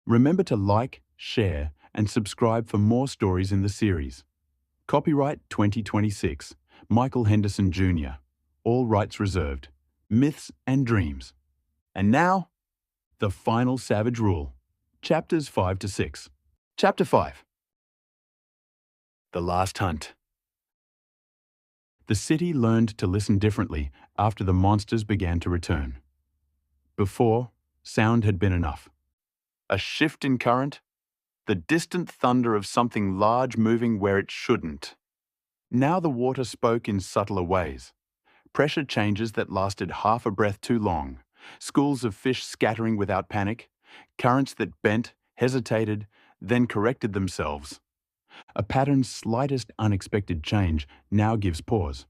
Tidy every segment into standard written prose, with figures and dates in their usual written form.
Remember to like, share, and subscribe for more stories in the series. Copyright 2026, Michael Henderson Jr. All rights reserved. Myths and Dreams. And now, the final savage rule. Chapters 5 to 6. Chapter 5. The Last Hunt. The city learned to listen differently after the monsters began to return. Before, sound had been enough. A shift in current, the distant thunder of something large moving where it shouldn't. Now the water spoke in subtler ways. Pressure changes that lasted half a breath too long, schools of fish scattering without panic, currents that bent, hesitated, then corrected themselves. A pattern's slightest unexpected change now gives pause.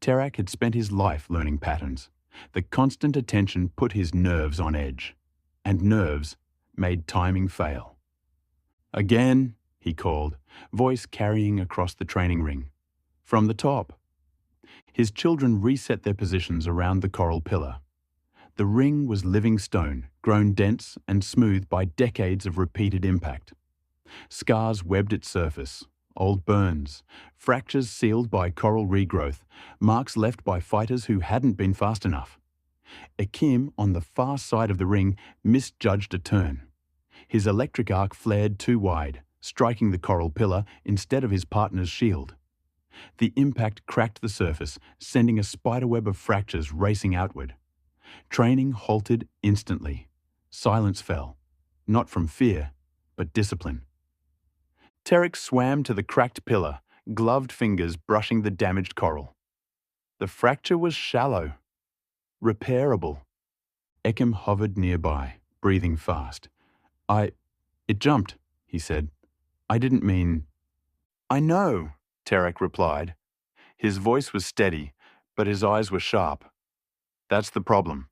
Terak had spent his life learning patterns. The constant attention put his nerves on edge, and nerves made timing fail. "Again," he called, voice carrying across the training ring. "From the top." His children reset their positions around the coral pillar. The ring was living stone, grown dense and smooth by decades of repeated impact. Scars webbed its surface, old burns, fractures sealed by coral regrowth, marks left by fighters who hadn't been fast enough. Ekim, on the far side of the ring, misjudged a turn. His electric arc flared too wide, striking the coral pillar instead of his partner's shield. The impact cracked the surface, sending a spiderweb of fractures racing outward. Training halted instantly. Silence fell, not from fear, but discipline. Terak swam to the cracked pillar, gloved fingers brushing the damaged coral. The fracture was shallow, repairable. Ekim hovered nearby, breathing fast. It jumped," he said. "I didn't mean—" "I know," Terak replied. His voice was steady, but his eyes were sharp. "That's the problem."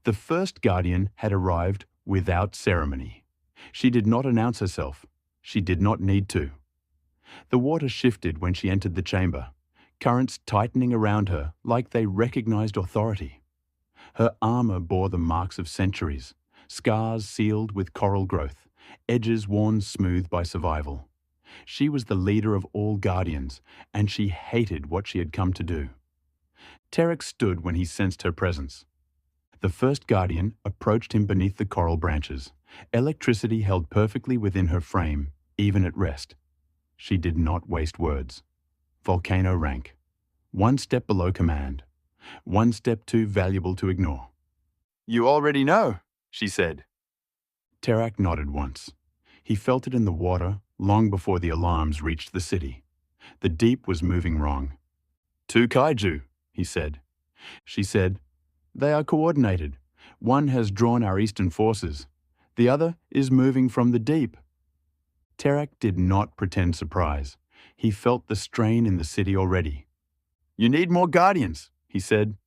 The first guardian had arrived without ceremony. She did not announce herself. She did not need to. The water shifted when she entered the chamber, currents tightening around her like they recognized authority. Her armor bore the marks of centuries, scars sealed with coral growth, edges worn smooth by survival. She was the leader of all guardians, and she hated what she had come to do. Terak stood when he sensed her presence. The first guardian approached him beneath the coral branches, electricity held perfectly within her frame, even at rest. She did not waste words. Volcano rank. One step below command. One step too valuable to ignore. "You already know," she said. Terak nodded once. He felt it in the water long before the alarms reached the city. The deep was moving wrong. "Two kaiju," he said. She said, "They are coordinated. One has drawn our eastern forces. The other is moving from the deep." Terak did not pretend surprise. He felt the strain in the city already. "You need more guardians," he said.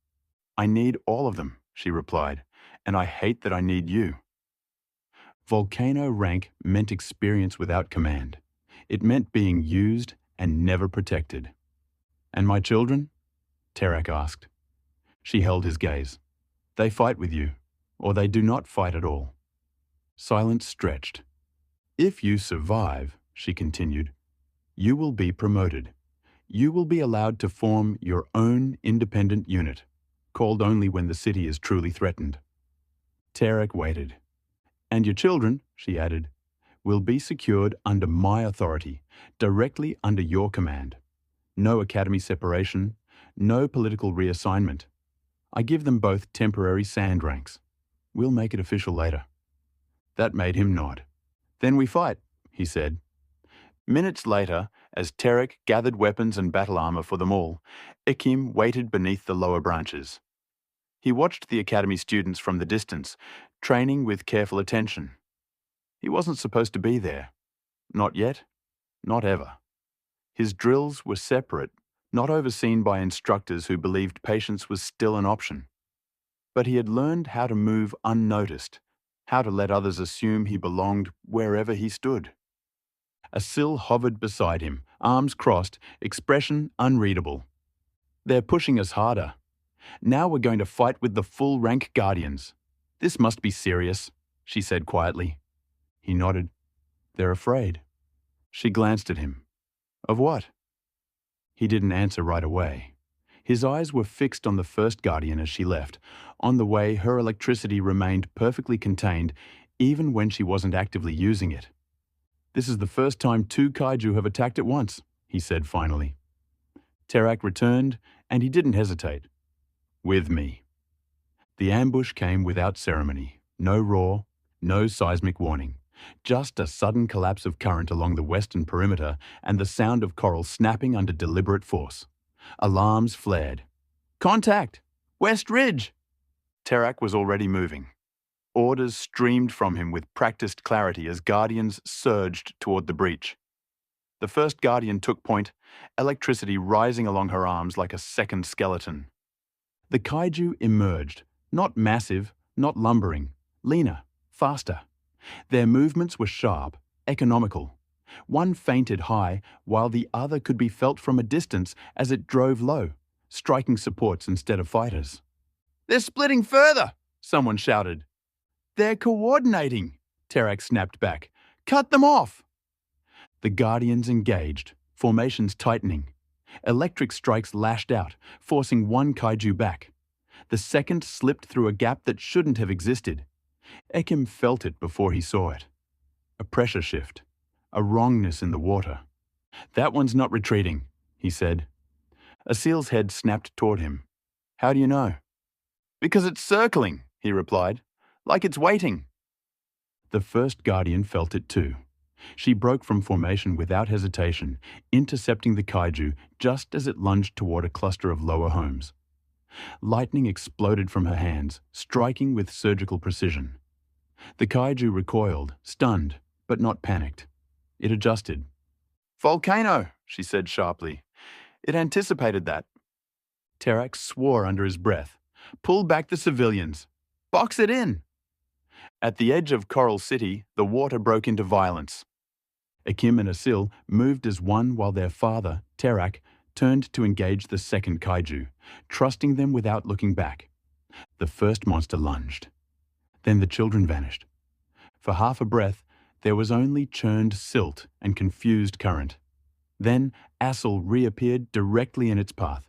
"I need all of them," she replied, "and I hate that I need you." Volcano rank meant experience without command. It meant being used and never protected. "And my children?" Terak asked. She held his gaze. "They fight with you, or they do not fight at all." Silence stretched. "If you survive," she continued, "you will be promoted. You will be allowed to form your own independent unit, called only when the city is truly threatened." Terak waited. "And your children," she added, "will be secured under my authority, directly under your command. No academy separation, no political reassignment. I give them both temporary sand ranks. We'll make it official later." That made him nod. "Then we fight," he said. Minutes later, as Terak gathered weapons and battle armor for them all, Ekim waited beneath the lower branches. He watched the academy students from the distance, training with careful attention. He wasn't supposed to be there. Not yet. Not ever. His drills were separate, not overseen by instructors who believed patience was still an option. But he had learned how to move unnoticed, how to let others assume he belonged wherever he stood. Asil hovered beside him, arms crossed, expression unreadable. "They're pushing us harder. Now we're going to fight with the full rank guardians. This must be serious," she said quietly. He nodded. They're afraid. She glanced at him. Of what? He didn't answer right away. His eyes were fixed on the first guardian as she left. On the way, her electricity remained perfectly contained, even when she wasn't actively using it. This is the first time 2 kaiju have attacked at once, he said finally. Terak returned, and he didn't hesitate. With me. The ambush came without ceremony. No roar, no seismic warning. Just a sudden collapse of current along the western perimeter and the sound of coral snapping under deliberate force. Alarms flared. Contact! West Ridge! Terak was already moving. Orders streamed from him with practiced clarity as guardians surged toward the breach. The first guardian took point, electricity rising along her arms like a second skeleton. The kaiju emerged, not massive, not lumbering, leaner, faster. Their movements were sharp, economical. One fainted high, while the other could be felt from a distance as it drove low, striking supports instead of fighters. They're splitting further, someone shouted. They're coordinating, Terak snapped back. Cut them off! The guardians engaged, formations tightening. Electric strikes lashed out, forcing one kaiju back. The second slipped through a gap that shouldn't have existed. Ekim felt it before he saw it. A pressure shift, a wrongness in the water. That one's not retreating, he said. Asil's head snapped toward him. How do you know? Because it's circling, he replied, like it's waiting. The first guardian felt it too. She broke from formation without hesitation, intercepting the kaiju just as it lunged toward a cluster of lower homes. Lightning exploded from her hands, striking with surgical precision. The kaiju recoiled, stunned, but not panicked. It adjusted. Volcano, she said sharply. It anticipated that. Terak swore under his breath. Pull back the civilians. Box it in. At the edge of Coral City, the water broke into violence. Ekim and Asil moved as one while their father, Terak, turned to engage the second kaiju, trusting them without looking back. The first monster lunged. Then the children vanished. For half a breath, there was only churned silt and confused current. Then Asil reappeared directly in its path,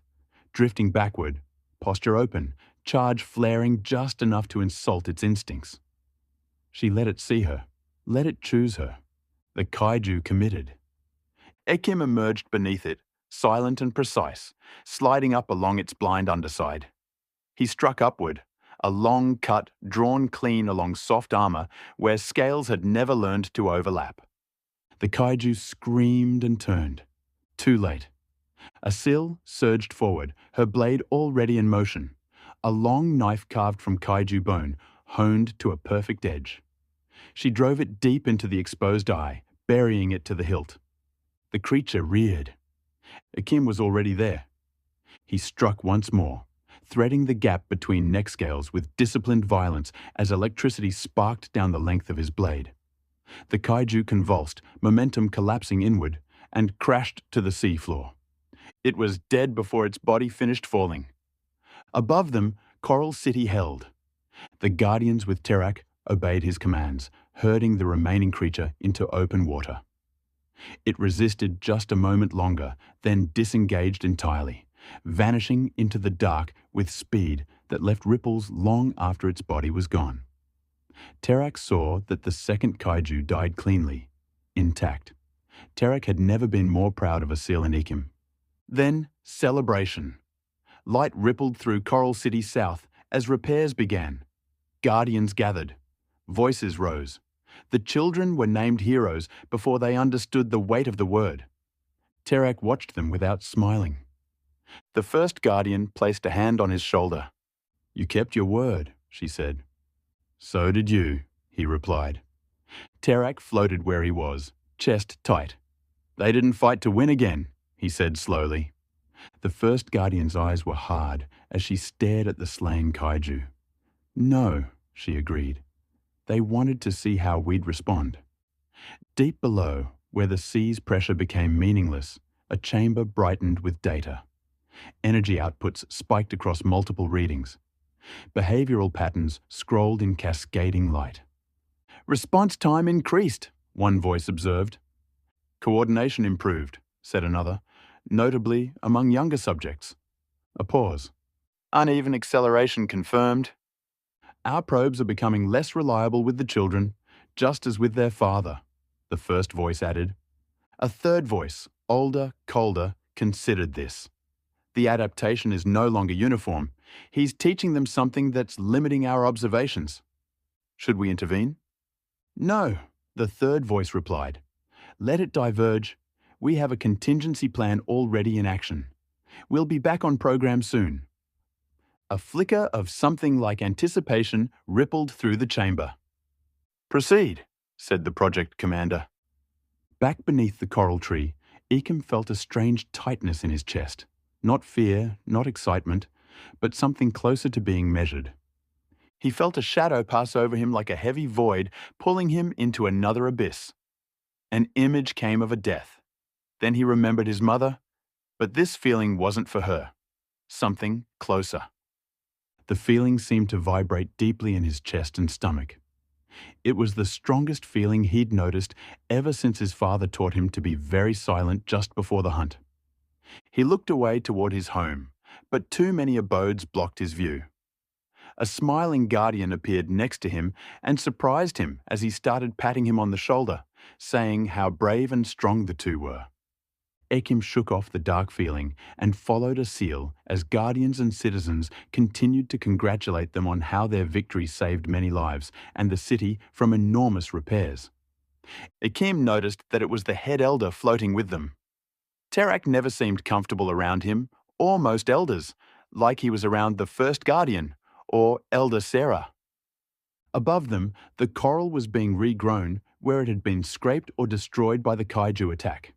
drifting backward, posture open, charge flaring just enough to insult its instincts. She let it see her, let it choose her. The kaiju committed. Ekim emerged beneath it, silent and precise, sliding up along its blind underside. He struck upward, a long cut drawn clean along soft armor where scales had never learned to overlap. The kaiju screamed and turned. Too late. Asil surged forward, her blade already in motion. A long knife carved from kaiju bone, honed to a perfect edge. She drove it deep into the exposed eye, burying it to the hilt. The creature reared. Ekim was already there. He struck once more, threading the gap between neck scales with disciplined violence as electricity sparked down the length of his blade. The kaiju convulsed, momentum collapsing inward, and crashed to the seafloor. It was dead before its body finished falling. Above them, Coral City held. The guardians with Terak obeyed his commands, herding the remaining creature into open water. It resisted just a moment longer, then disengaged entirely, vanishing into the dark with speed that left ripples long after its body was gone. Terak saw that the second kaiju died cleanly, intact. Terak had never been more proud of Asil and Ekim. Then, celebration. Light rippled through Coral City South as repairs began. Guardians gathered. Voices rose. The children were named heroes before they understood the weight of the word. Terak watched them without smiling. The first guardian placed a hand on his shoulder. You kept your word, she said. So did you, he replied. Terak floated where he was, chest tight. They didn't fight to win again, he said slowly. The first guardian's eyes were hard as she stared at the slain kaiju. No, she agreed. They wanted to see how we'd respond. Deep below, where the sea's pressure became meaningless, a chamber brightened with data. Energy outputs spiked across multiple readings. Behavioral patterns scrolled in cascading light. Response time increased, one voice observed. Coordination improved, said another, notably among younger subjects. A pause. Uneven acceleration confirmed. Our probes are becoming less reliable with the children, just as with their father, the first voice added. A third voice, older, colder, considered this. The adaptation is no longer uniform. He's teaching them something that's limiting our observations. Should we intervene? No, the third voice replied. Let it diverge. We have a contingency plan already in action. We'll be back on program soon. A flicker of something like anticipation rippled through the chamber. Proceed, said the project commander. Back beneath the coral tree, Ekim felt a strange tightness in his chest. Not fear, not excitement, but something closer to being measured. He felt a shadow pass over him like a heavy void, pulling him into another abyss. An image came of a death. Then he remembered his mother, but this feeling wasn't for her. Something closer. The feeling seemed to vibrate deeply in his chest and stomach. It was the strongest feeling he'd noticed ever since his father taught him to be very silent just before the hunt. He looked away toward his home, but too many abodes blocked his view. A smiling guardian appeared next to him and surprised him as he started patting him on the shoulder, saying how brave and strong the two were. Ekim shook off the dark feeling and followed Asil as guardians and citizens continued to congratulate them on how their victory saved many lives and the city from enormous repairs. Ekim noticed that it was the head elder floating with them. Terak never seemed comfortable around him, or most elders, like he was around the first guardian, or Elder Sarah. Above them, the coral was being regrown where it had been scraped or destroyed by the kaiju attack.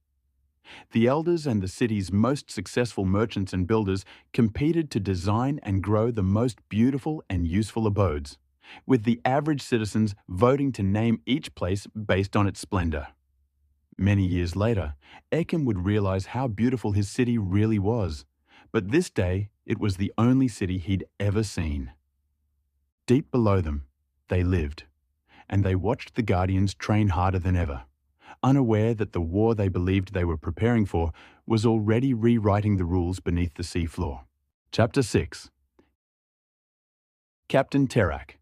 The elders and the city's most successful merchants and builders competed to design and grow the most beautiful and useful abodes, with the average citizens voting to name each place based on its splendor. Many years later, Ekim would realize how beautiful his city really was, but this day it was the only city he'd ever seen. Deep below them, they lived, and they watched the Guardians train harder than ever, unaware that the war they believed they were preparing for was already rewriting the rules beneath the seafloor. Chapter 6. Captain Terak.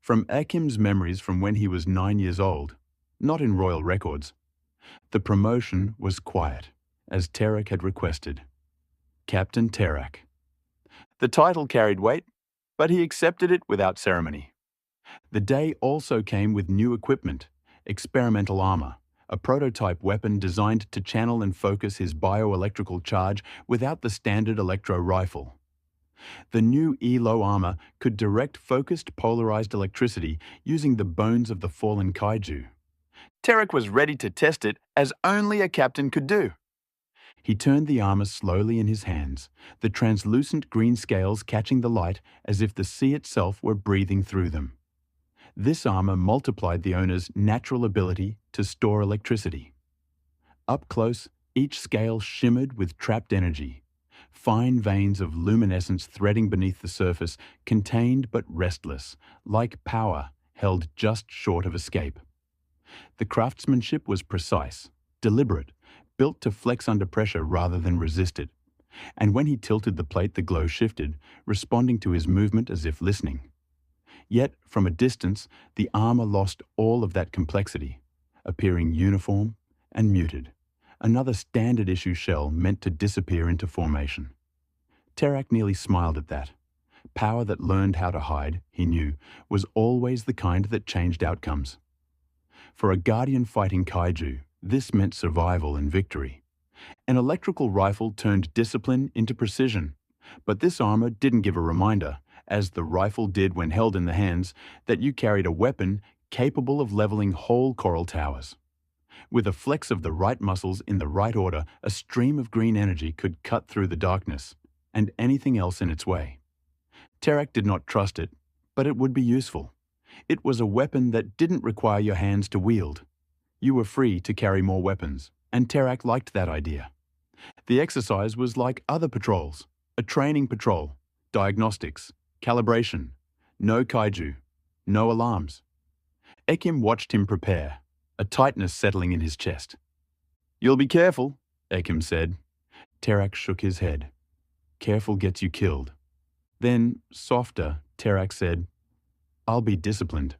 From Ekim's memories from when he was 9 years old, not in royal records, the promotion was quiet, as Terak had requested. Captain Terak. The title carried weight, but he accepted it without ceremony. The day also came with new equipment, experimental armor, a prototype weapon designed to channel and focus his bioelectrical charge without the standard electro rifle. The new ELO armor could direct focused polarized electricity using the bones of the fallen kaiju. Terak was ready to test it as only a captain could do. He turned the armor slowly in his hands, the translucent green scales catching the light as if the sea itself were breathing through them. This armor multiplied the owner's natural ability to store electricity. Up close, each scale shimmered with trapped energy. Fine veins of luminescence threading beneath the surface, contained but restless, like power held just short of escape. The craftsmanship was precise, deliberate, built to flex under pressure rather than resist it. And when he tilted the plate, the glow shifted, responding to his movement as if listening. Yet, from a distance, the armor lost all of that complexity, appearing uniform and muted, another standard-issue shell meant to disappear into formation. Terak nearly smiled at that. Power that learned how to hide, he knew, was always the kind that changed outcomes. For a guardian fighting kaiju, this meant survival and victory. An electrical rifle turned discipline into precision, but this armor didn't give a reminder, as the rifle did when held in the hands, that you carried a weapon capable of leveling whole coral towers. With a flex of the right muscles in the right order, a stream of green energy could cut through the darkness, and anything else in its way. Terak did not trust it, but it would be useful. It was a weapon that didn't require your hands to wield. You were free to carry more weapons, and Terak liked that idea. The exercise was like other patrols, a training patrol, diagnostics, calibration, no kaiju, no alarms, Ekim watched him prepare, a tightness settling in his chest. "You'll be careful," Ekim said. Terak shook his head. "Careful gets you killed." Then, softer, Terak said, "I'll be disciplined."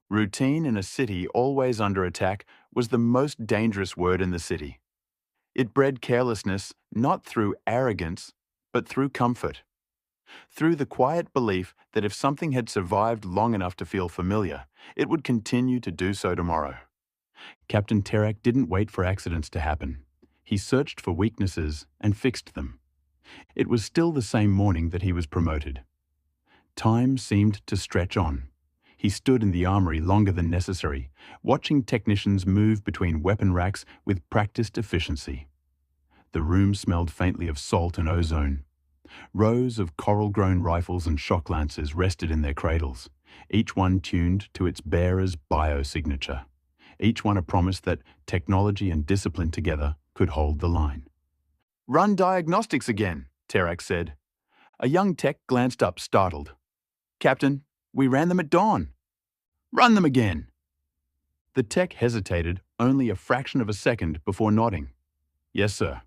Routine in a city always under attack was the most dangerous word in the city. It bred carelessness not through arrogance, but through comfort. Through the quiet belief that if something had survived long enough to feel familiar, it would continue to do so tomorrow. Captain Terak didn't wait for accidents to happen. He searched for weaknesses and fixed them. It was still the same morning that he was promoted. Time seemed to stretch on. He stood in the armory longer than necessary, watching technicians move between weapon racks with practiced efficiency. The room smelled faintly of salt and ozone. Rows of coral-grown rifles and shock lancers rested in their cradles, each one tuned to its bearer's biosignature, each one a promise that technology and discipline together could hold the line. "Run diagnostics again," Terak said. A young tech glanced up, startled. "Captain, we ran them at dawn." "Run them again." The tech hesitated only a fraction of a second before nodding. "Yes, sir."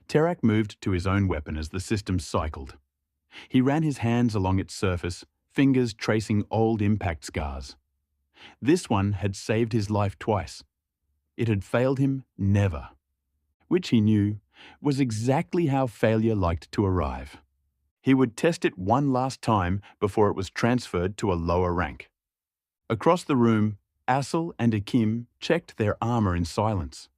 Terak moved to his own weapon as the system cycled. He ran his hands along its surface, fingers tracing old impact scars. This one had saved his life twice. It had failed him never, which he knew was exactly how failure liked to arrive. He would test it one last time before it was transferred to a lower rank. Across the room, Asil and Ekim checked their armor in silence.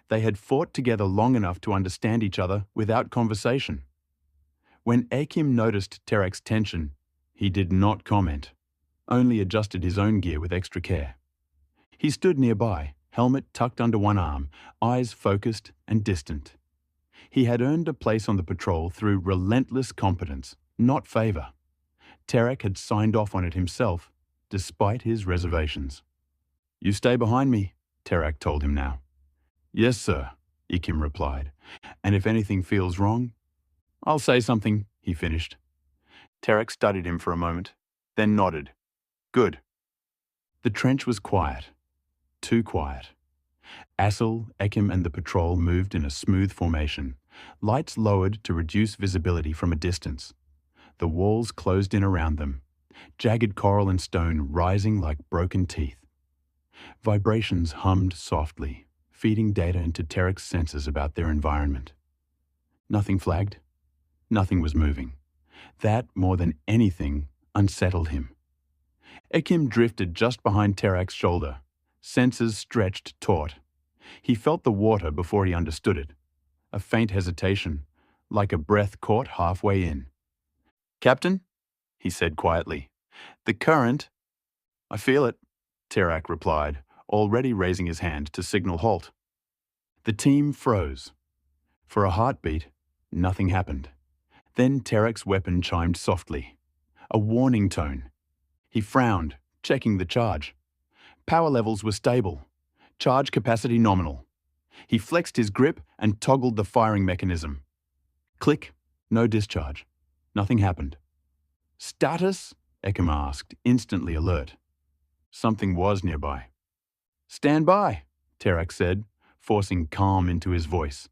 They had fought together long enough to understand each other without conversation. When Ekim noticed Terak's tension, he did not comment, only adjusted his own gear with extra care. He stood nearby, helmet tucked under one arm, eyes focused and distant. He had earned a place on the patrol through relentless competence, not favor. Terak had signed off on it himself, despite his reservations. "You stay behind me," Terak told him now. "Yes, sir," Ekim replied. "And if anything feels wrong, I'll say something," he finished. Terak studied him for a moment, then nodded. "Good." The trench was quiet. Too quiet. Asil, Ekim and the patrol moved in a smooth formation, lights lowered to reduce visibility from a distance. The walls closed in around them, jagged coral and stone rising like broken teeth. Vibrations hummed softly, feeding data into Terak's senses about their environment. Nothing flagged. Nothing was moving. That, more than anything, unsettled him. Ekim drifted just behind Terak's shoulder, senses stretched taut. He felt the water before he understood it. A faint hesitation, like a breath caught halfway in. "Captain," he said quietly, "the current—" "I feel it," Terak replied, already raising his hand to signal halt. The team froze. For a heartbeat, nothing happened. Then Terak's weapon chimed softly. A warning tone. He frowned, checking the charge. Power levels were stable. Charge capacity nominal. He flexed his grip and toggled the firing mechanism. Click. No discharge. Nothing happened. "Status?" Ekim asked, instantly alert. Something was nearby. "Stand by," Terak said, forcing calm into his voice.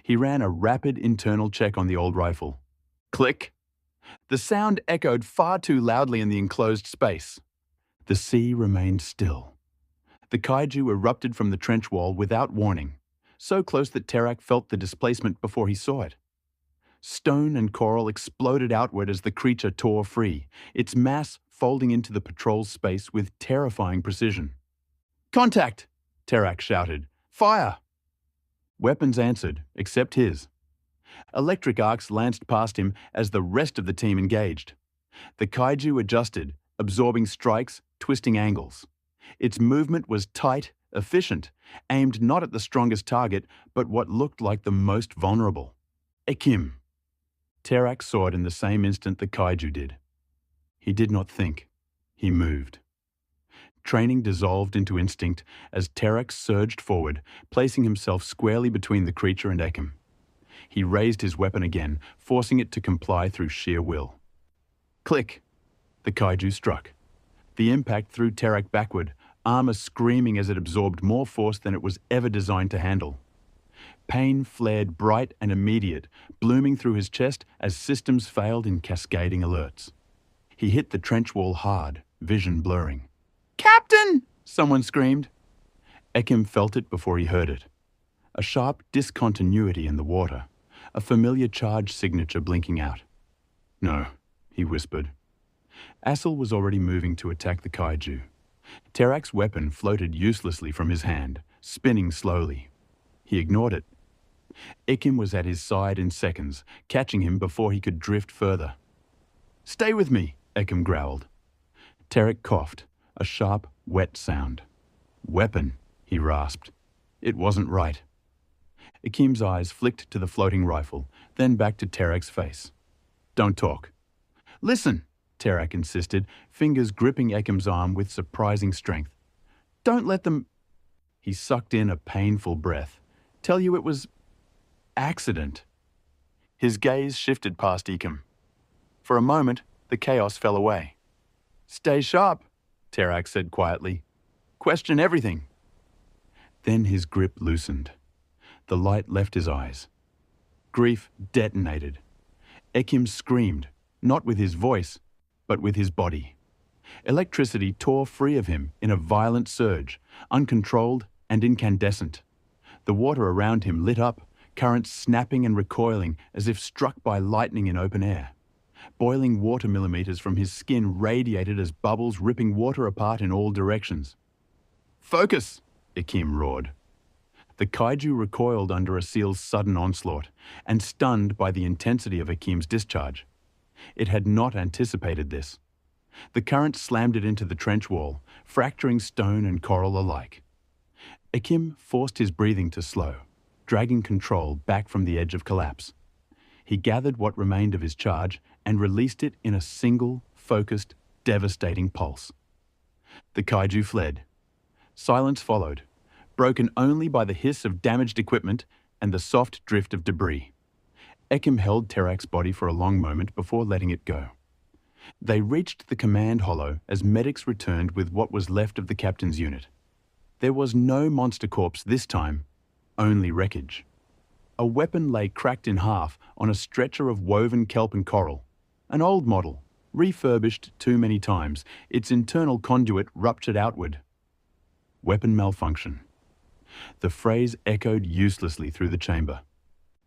He ran a rapid internal check on the old rifle. Click. The sound echoed far too loudly in the enclosed space. The sea remained still. The kaiju erupted from the trench wall without warning, so close that Terak felt the displacement before he saw it. Stone and coral exploded outward as the creature tore free, its mass folding into the patrol's space with terrifying precision. "Contact!" Terak shouted. "Fire!" Weapons answered, except his. Electric arcs lanced past him as the rest of the team engaged. The kaiju adjusted, absorbing strikes, twisting angles. Its movement was tight, efficient, aimed not at the strongest target, but what looked like the most vulnerable. Ekim. Terak saw it in the same instant the kaiju did. He did not think. He moved. Training dissolved into instinct as Terak surged forward, placing himself squarely between the creature and Ekim. He raised his weapon again, forcing it to comply through sheer will. Click. The kaiju struck. The impact threw Terak backward, armor screaming as it absorbed more force than it was ever designed to handle. Pain flared bright and immediate, blooming through his chest as systems failed in cascading alerts. He hit the trench wall hard, vision blurring. "Captain!" someone screamed. Ekim felt it before he heard it. A sharp discontinuity in the water, a familiar charge signature blinking out. "No," he whispered. Asil was already moving to attack the kaiju. Terak's weapon floated uselessly from his hand, spinning slowly. He ignored it. Ekim was at his side in seconds, catching him before he could drift further. "Stay with me," Ekim growled. Terak coughed, a sharp, wet sound. "Weapon," he rasped. It wasn't right. Ekim's eyes flicked to the floating rifle, then back to Terak's face. "Don't talk." "Listen," Terak insisted, fingers gripping Ekim's arm with surprising strength. "Don't let them—" He sucked in a painful breath. "Tell you it was accident." His gaze shifted past Ekim. For a moment, the chaos fell away. "Stay sharp," Terak said quietly. "Question everything." Then his grip loosened. The light left his eyes. Grief detonated. Ekim screamed, not with his voice, but with his body. Electricity tore free of him in a violent surge, uncontrolled and incandescent. The water around him lit up, currents snapping and recoiling as if struck by lightning in open air. Boiling water millimeters from his skin radiated as bubbles ripping water apart in all directions. "Focus!" Ekim roared. The kaiju recoiled under Asil's sudden onslaught, and stunned by the intensity of Ekim's discharge. It had not anticipated this. The current slammed it into the trench wall, fracturing stone and coral alike. Ekim forced his breathing to slow, dragging control back from the edge of collapse. He gathered what remained of his charge and released it in a single, focused, devastating pulse. The kaiju fled. Silence followed, broken only by the hiss of damaged equipment and the soft drift of debris. Ekim held Terak's body for a long moment before letting it go. They reached the command hollow as medics returned with what was left of the captain's unit. There was no monster corpse this time, only wreckage. A weapon lay cracked in half on a stretcher of woven kelp and coral. An old model, refurbished too many times, its internal conduit ruptured outward. Weapon malfunction. The phrase echoed uselessly through the chamber.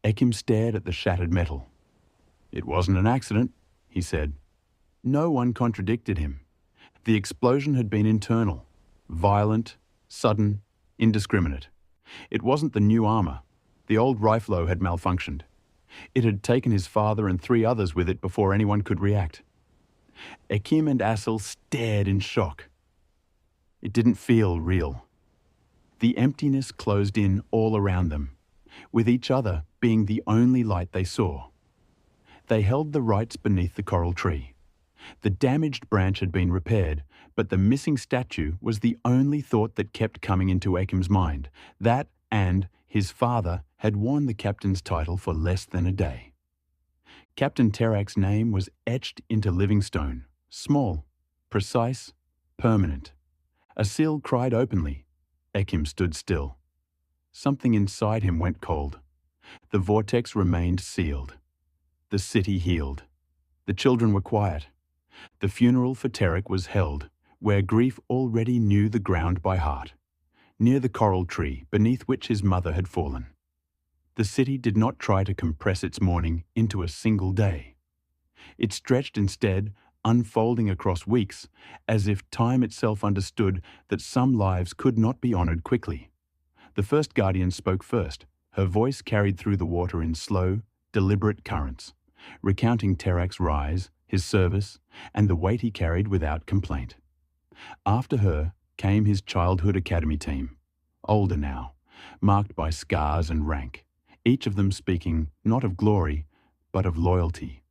Ekim stared at the shattered metal. "It wasn't an accident," he said. No one contradicted him. The explosion had been internal, violent, sudden, indiscriminate. It wasn't the new armor. The old riflo had malfunctioned. It had taken his father and 3 others with it before anyone could react. Ekim and Asil stared in shock. It didn't feel real. The emptiness closed in all around them, with each other being the only light they saw. They held the rites beneath the coral tree. The damaged branch had been repaired, but the missing statue was the only thought that kept coming into Ekim's mind. That and his father had worn the captain's title for less than a day. Captain Terak's name was etched into living stone, small, precise, permanent. Asil cried openly. Ekim stood still. Something inside him went cold. The vortex remained sealed. The city healed. The children were quiet. The funeral for Terak was held, where grief already knew the ground by heart, near the coral tree beneath which his mother had fallen. The city did not try to compress its mourning into a single day. It stretched instead, unfolding across weeks, as if time itself understood that some lives could not be honored quickly. The first guardian spoke first. Her voice carried through the water in slow, deliberate currents, recounting Terak's rise, his service, and the weight he carried without complaint. After her came his childhood academy team, older now, marked by scars and rank, each of them speaking not of glory, but of loyalty,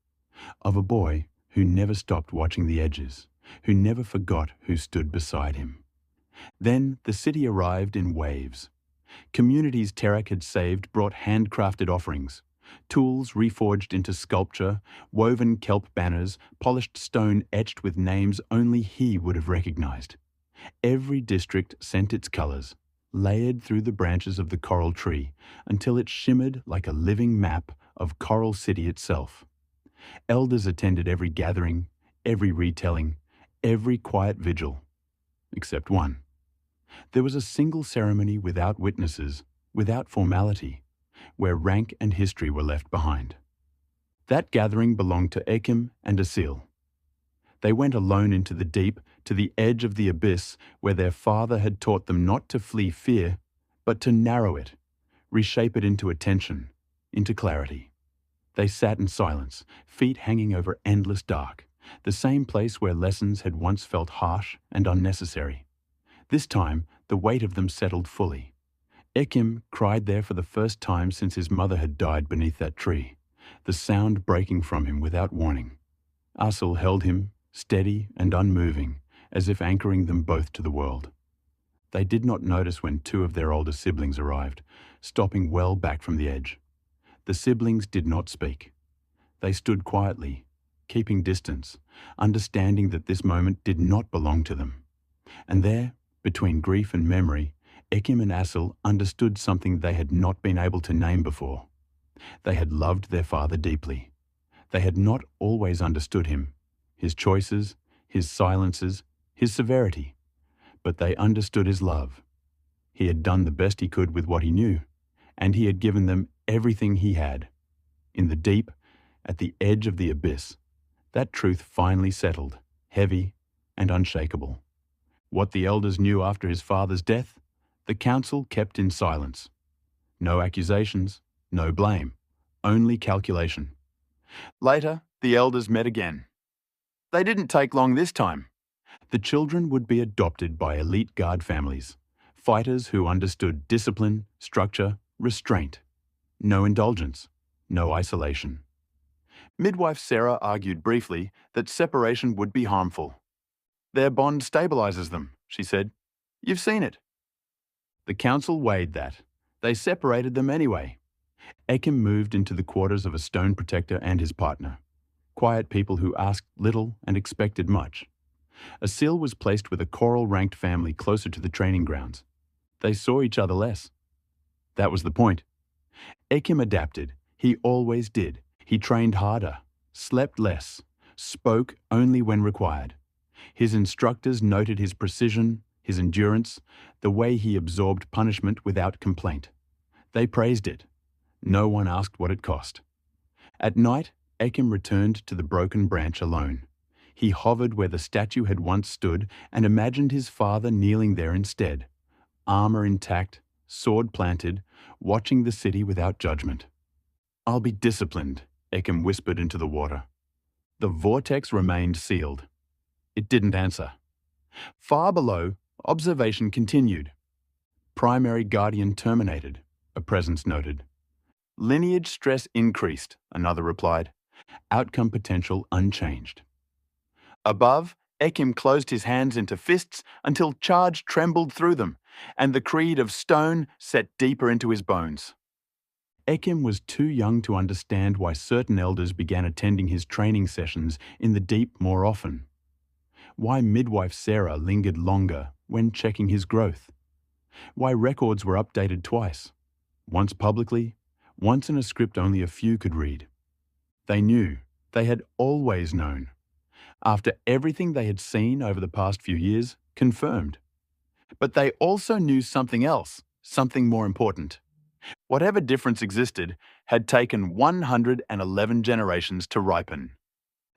of a boy who never stopped watching the edges, who never forgot who stood beside him. Then the city arrived in waves. Communities Terak had saved brought handcrafted offerings, Tools reforged into sculpture, woven kelp banners, polished stone etched with names only he would have recognized. Every district sent its colors, layered through the branches of the coral tree, until it shimmered like a living map of Coral City itself. Elders attended every gathering, every retelling, every quiet vigil, except one. There was a single ceremony without witnesses, without formality, where rank and history were left behind. That gathering belonged to Ekim and Asil. They went alone into the deep, to the edge of the abyss where their father had taught them not to flee fear, but to narrow it, reshape it into attention, into clarity. They sat in silence, feet hanging over endless dark, the same place where lessons had once felt harsh and unnecessary. This time, the weight of them settled fully. Ekim cried there for the first time since his mother had died beneath that tree, the sound breaking from him without warning. Asil held him, steady and unmoving, as if anchoring them both to the world. They did not notice when two of their older siblings arrived, stopping well back from the edge. The siblings did not speak. They stood quietly, keeping distance, understanding that this moment did not belong to them. And there, between grief and memory, Ekim and Asil understood something they had not been able to name before. They had loved their father deeply. They had not always understood him, his choices, his silences, his severity, but they understood his love. He had done the best he could with what he knew, and he had given them everything he had. In the deep, at the edge of the abyss, that truth finally settled, heavy and unshakable. What the elders knew after his father's death, the council kept in silence. No accusations, no blame, only calculation. Later, the elders met again. They didn't take long this time. The children would be adopted by elite guard families, fighters who understood discipline, structure, restraint. No indulgence, no isolation. Midwife Sarah argued briefly that separation would be harmful. Their bond stabilizes them, she said. You've seen it. The council weighed that. They separated them anyway. Ekim moved into the quarters of a stone protector and his partner, quiet people who asked little and expected much. Asil was placed with a coral-ranked family closer to the training grounds. They saw each other less. That was the point. Ekim adapted. He always did. He trained harder, slept less, spoke only when required. His instructors noted his precision, his endurance, the way he absorbed punishment without complaint. They praised it. No one asked what it cost. At night, Ekim returned to the broken branch alone. He hovered where the statue had once stood and imagined his father kneeling there instead, armor intact, sword planted, watching the city without judgment. I'll be disciplined, Ekim whispered into the water. The vortex remained sealed. It didn't answer. Far below, observation continued. Primary guardian terminated, a presence noted. Lineage stress increased, another replied. Outcome potential unchanged. Above, Ekim closed his hands into fists until charge trembled through them, and the creed of stone set deeper into his bones. Ekim was too young to understand why certain elders began attending his training sessions in the deep more often. Why midwife Sarah lingered longer when checking his growth. Why records were updated twice, once publicly, once in a script only a few could read. They knew, they had always known. After everything they had seen over the past few years, confirmed. But they also knew something else, something more important. Whatever difference existed had taken 111 generations to ripen.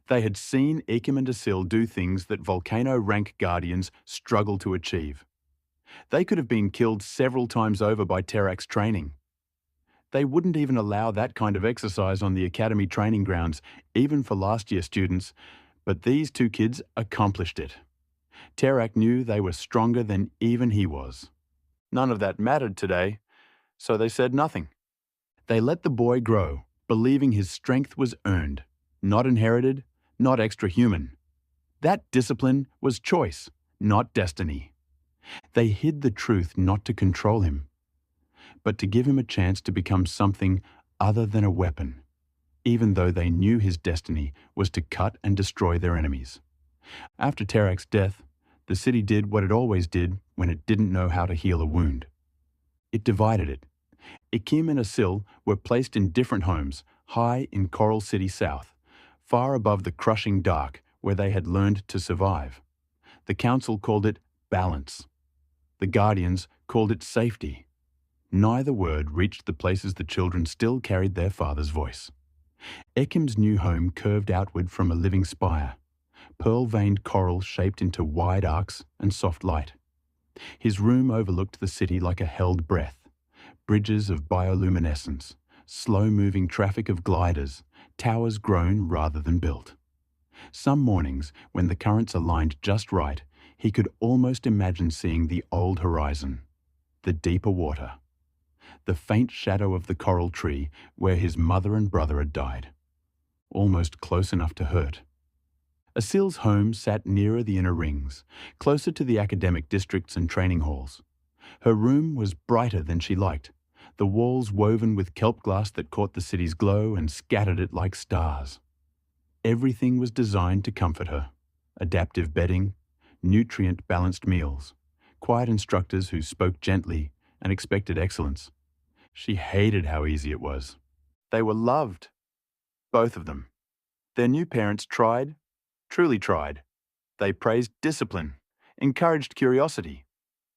They had seen Ekim and Asil do things that volcano-rank guardians struggle to achieve. They could have been killed several times over by Terak's training. They wouldn't even allow that kind of exercise on the academy training grounds, even for last-year students, but these two kids accomplished it. Terak knew they were stronger than even he was. None of that mattered today, so they said nothing. They let the boy grow, believing his strength was earned, not inherited, not extra-human. That discipline was choice, not destiny. They hid the truth not to control him, but to give him a chance to become something other than a weapon, even though they knew his destiny was to cut and destroy their enemies. After Terak's death, the city did what it always did when it didn't know how to heal a wound. It divided it. Ekim and Asil were placed in different homes, high in Coral City South, far above the crushing dark where they had learned to survive. The council called it balance. The guardians called it safety. Neither word reached the places the children still carried their father's voice. Ekim's new home curved outward from a living spire, pearl-veined coral shaped into wide arcs and soft light. His room overlooked the city like a held breath. Bridges of bioluminescence, slow-moving traffic of gliders, towers grown rather than built. Some mornings, when the currents aligned just right, he could almost imagine seeing the old horizon, the deeper water, the faint shadow of the coral tree where his mother and brother had died, almost close enough to hurt. Asil's home sat nearer the inner rings, closer to the academic districts and training halls. Her room was brighter than she liked, the walls woven with kelp glass that caught the city's glow and scattered it like stars. Everything was designed to comfort her. Adaptive bedding, nutrient-balanced meals, quiet instructors who spoke gently and expected excellence. She hated how easy it was. They were loved, both of them. Their new parents tried, truly tried. They praised discipline, encouraged curiosity,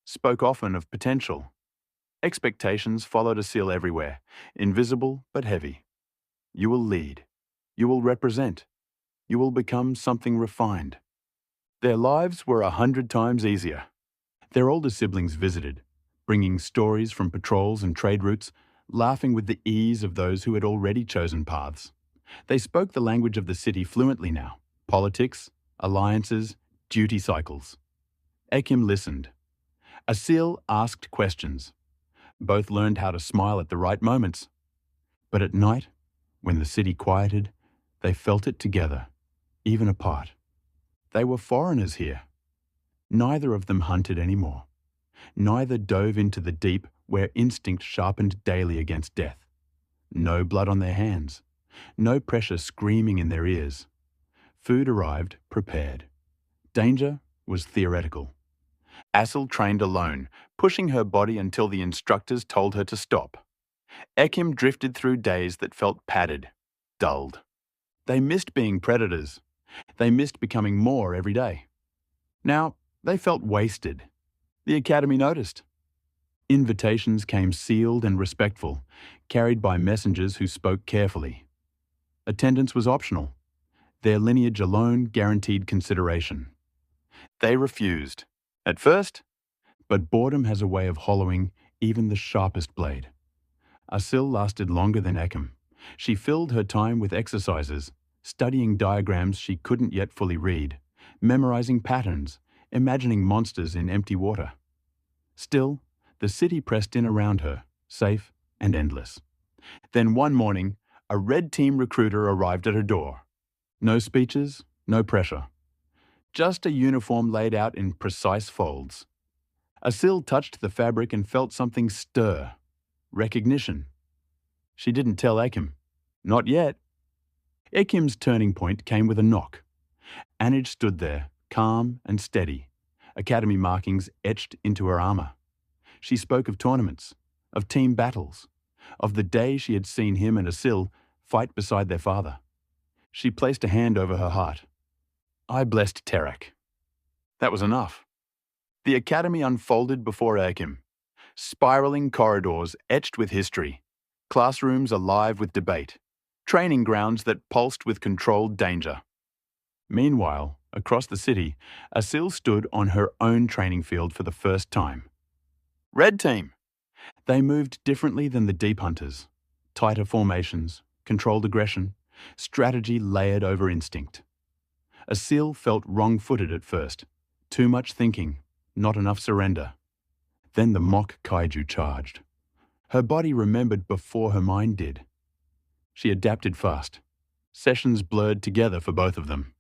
spoke often of potential. Expectations followed Asil everywhere, invisible but heavy. You will lead. You will represent. You will become something refined. Their lives were 100 times easier. Their older siblings visited, bringing stories from patrols and trade routes, laughing with the ease of those who had already chosen paths. They spoke the language of the city fluently now: politics, alliances, duty cycles. Ekim listened. Asil asked questions. Both learned how to smile at the right moments. But at night, when the city quieted, they felt it together, even apart. They were foreigners here. Neither of them hunted anymore. Neither dove into the deep where instinct sharpened daily against death. No blood on their hands. No pressure screaming in their ears. Food arrived prepared. Danger was theoretical. Asil trained alone, pushing her body until the instructors told her to stop. Ekim drifted through days that felt padded, dulled. They missed being predators. They missed becoming more every day. Now, they felt wasted. The academy noticed. Invitations came sealed and respectful, carried by messengers who spoke carefully. Attendance was optional. Their lineage alone guaranteed consideration. They refused. At first, but boredom has a way of hollowing even the sharpest blade. Asil lasted longer than Ekim. She filled her time with exercises, studying diagrams she couldn't yet fully read, memorizing patterns, imagining monsters in empty water. Still, the city pressed in around her, safe and endless. Then one morning, a red team recruiter arrived at her door. No speeches, no pressure. Just a uniform laid out in precise folds. Asil touched the fabric and felt something stir. Recognition. She didn't tell Ekim. Not yet. Ekim's turning point came with a knock. Anij stood there, calm and steady, academy markings etched into her armour. She spoke of tournaments, of team battles, of the day she had seen him and Asil fight beside their father. She placed a hand over her heart. I blessed Terak. That was enough. The academy unfolded before Ekim. Spiraling corridors etched with history, classrooms alive with debate, training grounds that pulsed with controlled danger. Meanwhile, across the city, Asil stood on her own training field for the first time. Red team. They moved differently than the deep hunters. Tighter formations, controlled aggression, strategy layered over instinct. Asil felt wrong-footed at first. Too much thinking, not enough surrender. Then the mock kaiju charged. Her body remembered before her mind did. She adapted fast. Sessions blurred together for both of them.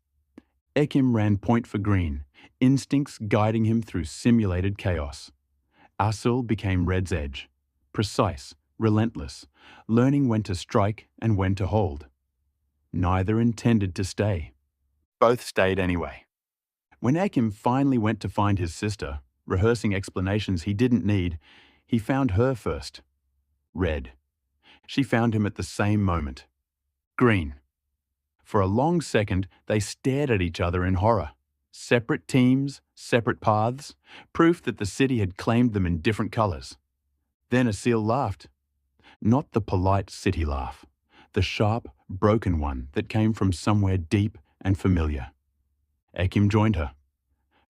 Ekim ran point for green, instincts guiding him through simulated chaos. Asil became Red's edge, precise, relentless, learning when to strike and when to hold. Neither intended to stay. Both stayed anyway. When Ekim finally went to find his sister, rehearsing explanations he didn't need, he found her first. Red. She found him at the same moment. Green. For a long second, they stared at each other in horror. Separate teams, separate paths, proof that the city had claimed them in different colours. Then Asil laughed. Not the polite city laugh, the sharp, broken one that came from somewhere deep and familiar. Ekim joined her.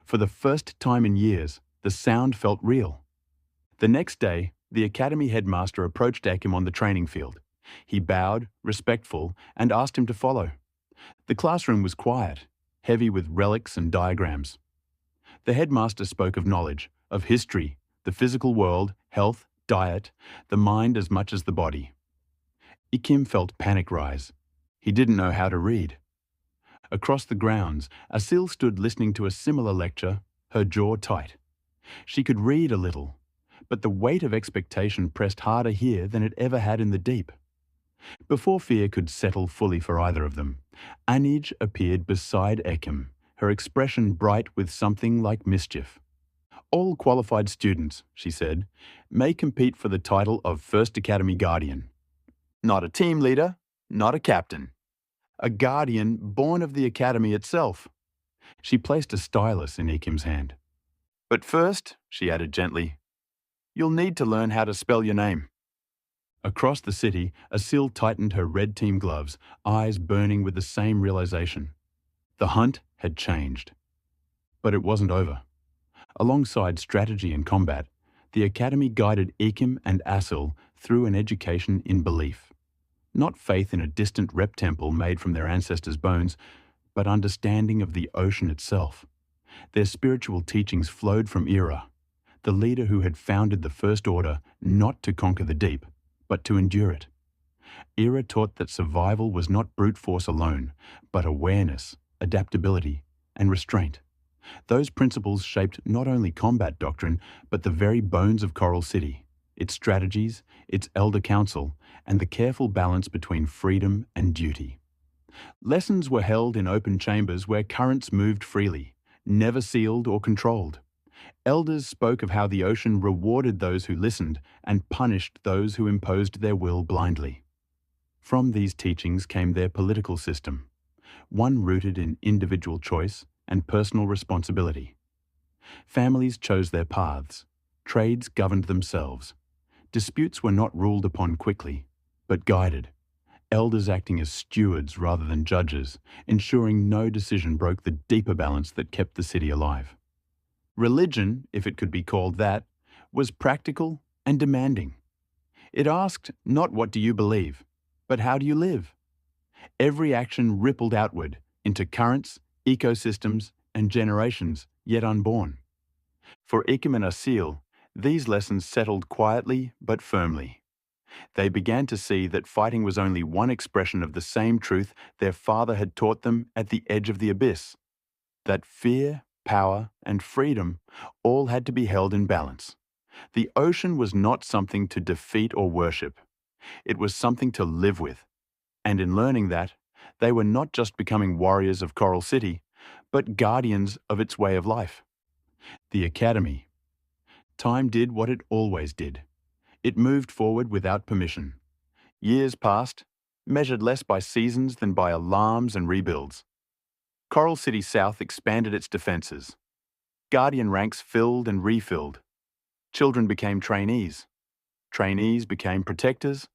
For the first time in years, the sound felt real. The next day, the academy headmaster approached Ekim on the training field. He bowed, respectful, and asked him to follow. The classroom was quiet, heavy with relics and diagrams. The headmaster spoke of knowledge, of history, the physical world, health, diet, the mind as much as the body. Ekim felt panic rise. He didn't know how to read. Across the grounds, Asil stood listening to a similar lecture, her jaw tight. She could read a little, but the weight of expectation pressed harder here than it ever had in the deep. Before fear could settle fully for either of them, Anij appeared beside Ekim, her expression bright with something like mischief. All qualified students, she said, may compete for the title of First Academy Guardian. Not a team leader, not a captain. A guardian born of the academy itself. She placed a stylus in Ekim's hand. But first, she added gently, you'll need to learn how to spell your name. Across the city, Asil tightened her red team gloves, eyes burning with the same realization. The hunt had changed. But it wasn't over. Alongside strategy and combat, the academy guided Ekim and Asil through an education in belief. Not faith in a distant rep temple made from their ancestors' bones, but understanding of the ocean itself. Their spiritual teachings flowed from Ira, the leader who had founded the First Order not to conquer the deep, but to endure it. Ira taught that survival was not brute force alone, but awareness, adaptability, and restraint. Those principles shaped not only combat doctrine, but the very bones of Coral City, its strategies, its elder council, and the careful balance between freedom and duty. Lessons were held in open chambers where currents moved freely, never sealed or controlled. Elders spoke of how the ocean rewarded those who listened and punished those who imposed their will blindly. From these teachings came their political system, one rooted in individual choice and personal responsibility. Families chose their paths, trades governed themselves. Disputes were not ruled upon quickly, but guided, elders acting as stewards rather than judges, ensuring no decision broke the deeper balance that kept the city alive. Religion, if it could be called that, was practical and demanding. It asked not what do you believe, but how do you live? Every action rippled outward into currents, ecosystems, and generations yet unborn. For Ekim and Asil, these lessons settled quietly but firmly. They began to see that fighting was only one expression of the same truth their father had taught them at the edge of the abyss, that fear, power, and freedom all had to be held in balance. The ocean was not something to defeat or worship. It was something to live with. And in learning that, they were not just becoming warriors of Coral City, but guardians of its way of life. The Academy. Time did what it always did. It moved forward without permission. Years passed, measured less by seasons than by alarms and rebuilds. Coral City South expanded its defences. Guardian ranks filled and refilled. Children became trainees. Trainees became protectors.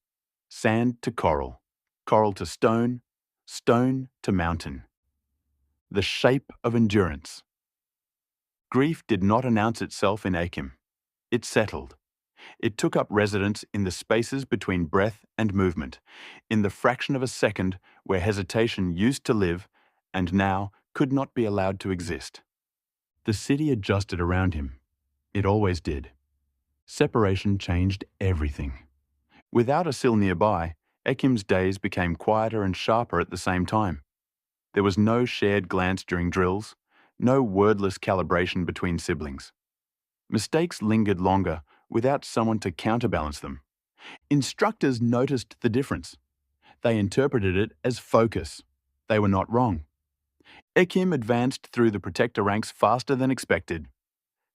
Sand to coral, coral to stone, stone to mountain. The shape of endurance. Grief did not announce itself in Ekim. It settled. It took up residence in the spaces between breath and movement, in the fraction of a second where hesitation used to live and now could not be allowed to exist. The city adjusted around him. It always did. Separation changed everything. Without Asil nearby, Ekim's days became quieter and sharper at the same time. There was no shared glance during drills, no wordless calibration between siblings. Mistakes lingered longer without someone to counterbalance them. Instructors noticed the difference. They interpreted it as focus. They were not wrong. Ekim advanced through the protector ranks faster than expected.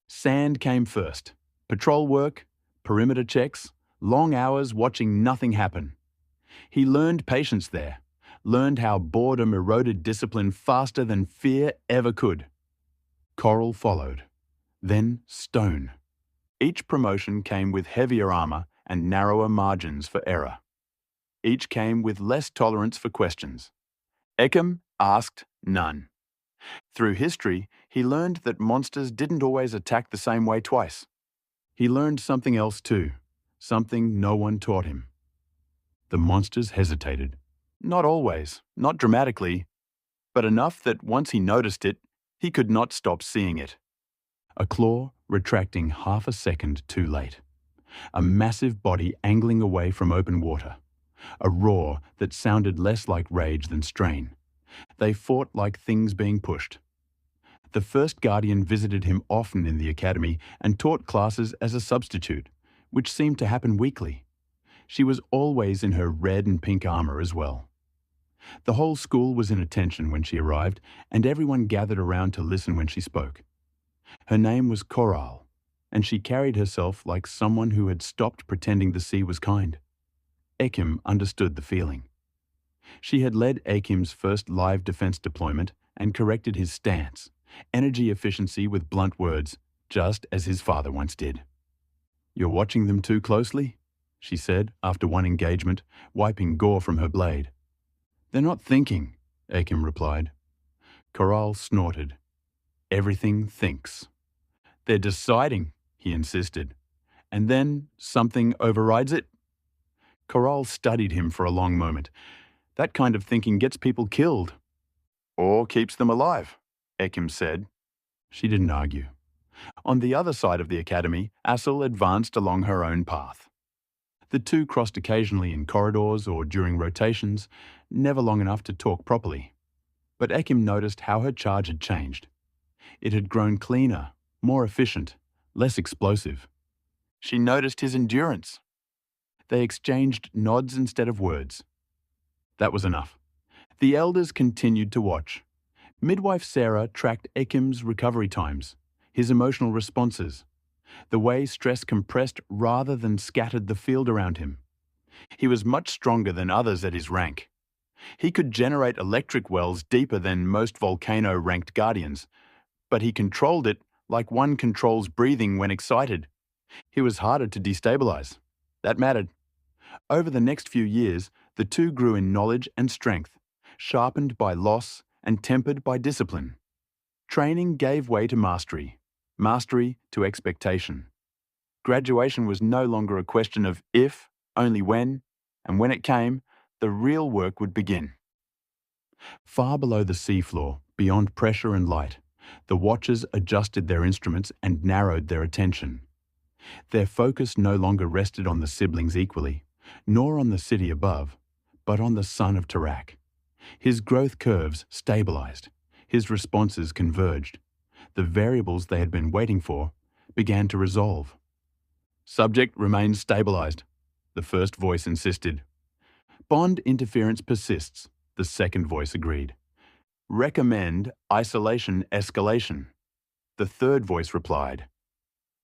Sand came first. Patrol work, perimeter checks, long hours watching nothing happen. He learned patience there, learned how boredom eroded discipline faster than fear ever could. Coral followed, then stone. Each promotion came with heavier armor and narrower margins for error. Each came with less tolerance for questions. Ekim asked none. Through history, he learned that monsters didn't always attack the same way twice. He learned something else too, something no one taught him. The monsters hesitated. Not always, not dramatically, but enough that once he noticed it, he could not stop seeing it. A claw retracting half a second too late. A massive body angling away from open water. A roar that sounded less like rage than strain. They fought like things being pushed. The first guardian visited him often in the academy and taught classes as a substitute, which seemed to happen weekly. She was always in her red and pink armor as well. The whole school was in attention when she arrived, and everyone gathered around to listen when she spoke. Her name was Coral, and she carried herself like someone who had stopped pretending the sea was kind. Ekim understood the feeling. She had led Ekim's first live defense deployment and corrected his stance, energy efficiency with blunt words, just as his father once did. "You're watching them too closely?" she said after one engagement, wiping gore from her blade. "They're not thinking," Ekim replied. Coral snorted. "Everything thinks." "They're deciding," he insisted. "And then something overrides it?" Coral studied him for a long moment. "That kind of thinking gets people killed." "Or keeps them alive," Ekim said. She didn't argue. On the other side of the academy, Asil advanced along her own path. The two crossed occasionally in corridors or during rotations, never long enough to talk properly. But Ekim noticed how her charge had changed. It had grown cleaner, more efficient, less explosive. She noticed his endurance. They exchanged nods instead of words. That was enough. The elders continued to watch. Midwife Sarah tracked Ekim's recovery times, his emotional responses, the way stress compressed rather than scattered the field around him. He was much stronger than others at his rank. He could generate electric wells deeper than most volcano-ranked guardians, but he controlled it like one controls breathing when excited. He was harder to destabilize. That mattered. Over the next few years, the two grew in knowledge and strength, sharpened by loss and tempered by discipline. Training gave way to mastery, mastery to expectation. Graduation was no longer a question of if, only when, and when it came, the real work would begin. Far below the seafloor, beyond pressure and light, the watchers adjusted their instruments and narrowed their attention. Their focus no longer rested on the siblings equally, nor on the city above, but on the son of Tarak. His growth curves stabilized, his responses converged. The variables they had been waiting for began to resolve. "Subject remains stabilized," the first voice insisted. "Bond interference persists," the second voice agreed. "Recommend isolation escalation," the third voice replied.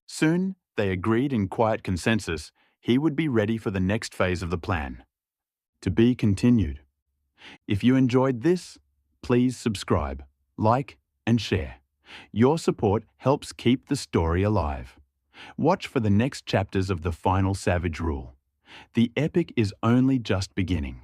Soon, they agreed in quiet consensus he would be ready for the next phase of the plan. To be continued. If you enjoyed this, please subscribe, like, and share. Your support helps keep the story alive. Watch for the next chapters of the final Savage Rule. The epic is only just beginning.